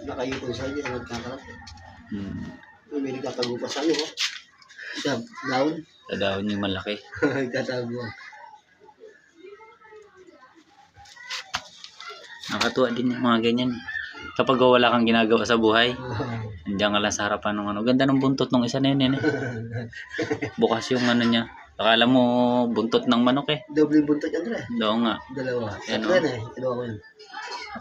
Nakayupo sa kanya, nagkakarap. Hmm. May nagtatago pa sa ano, oh. Sa daon. Sa daon yung malaki. Nagtatago. Nakatuwa din yung mga ganyan. Kapag wala kang ginagawa sa buhay, nandiyan ka lang sa harapan ng ano. Ganda ng buntot ng isa na yun, eh. Bukas yung ano niya. Akala mo buntot ng manok, eh. Doble buntot yan, Dre. Oo nga. Dalawa. Yan, Tatlo oh. yan eh. Kinuha ko yun.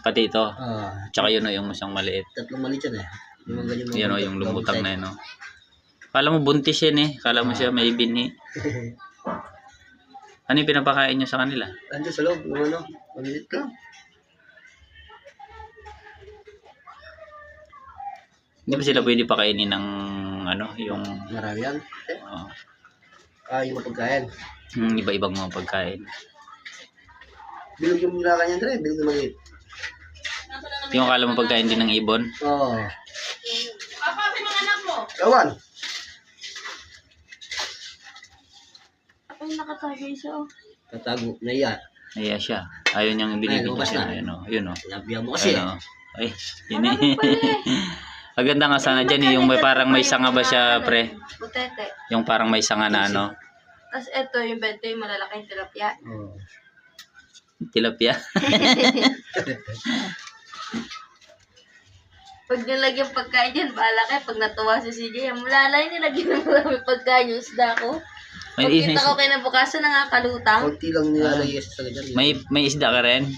Pati ito. Ah, Tsaka yun, oh, yung isang maliit. tatlong maliit yan eh. Yung ganyan mga Yan, oh, buntot, yung lumutang double na yun, oh. Akala mo buntis yan, eh. Akala mo siya may binhi. side. Ano yung pinapakain nyo sa kanila? Andun sa loob, yung ano, maliit lang. Hindi ba sila pwede pakainin ng ano, yung Marami yan. Yung mapagkain. iba-ibang mga pagkain. Bilog yung nilaka niyan, Dre. Bilog yung maliit. Yung akala mo pagkain din ng ibon. Oo. Papa, sa mga anak mo. Kawan! Ay, nakatagay siya, oh. Tatago. Naiya. Naiya siya. Ayaw niyang binibigyan lumabas siya. na. Ayun, oh. Yun, oh. Sinabihan mo kasi eh. Ayun, oh. Ay, yun eh. Maganda nga sana dyan, eh. Yung may parang may sanga ba siya, pre? Butete. Yung parang may sanga na ano. Tapos ito, yung bento yung malalaking tilapia. Oo. Tilapia. Pag nilagyan pagkain yan, bahala kayo. Pag natuwa si CJ, mulalay nilagyan ng marami pagkain yung isda ko. Pagkita ko kinabukasan, nangakalutang. Kunti lang nilalagay sa ganyan. May isda ka rin?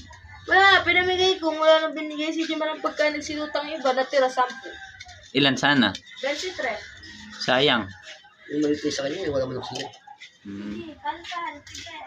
Wala, pinamigay ko. Wala nang binigay si CJ marang pagkain. Nagsilutang yung iba, natira 10. Ilan sana? 23. Sayang. Yung maliit na sa kanya, wala man ako sila. Hmm. Sige, kantan, sige.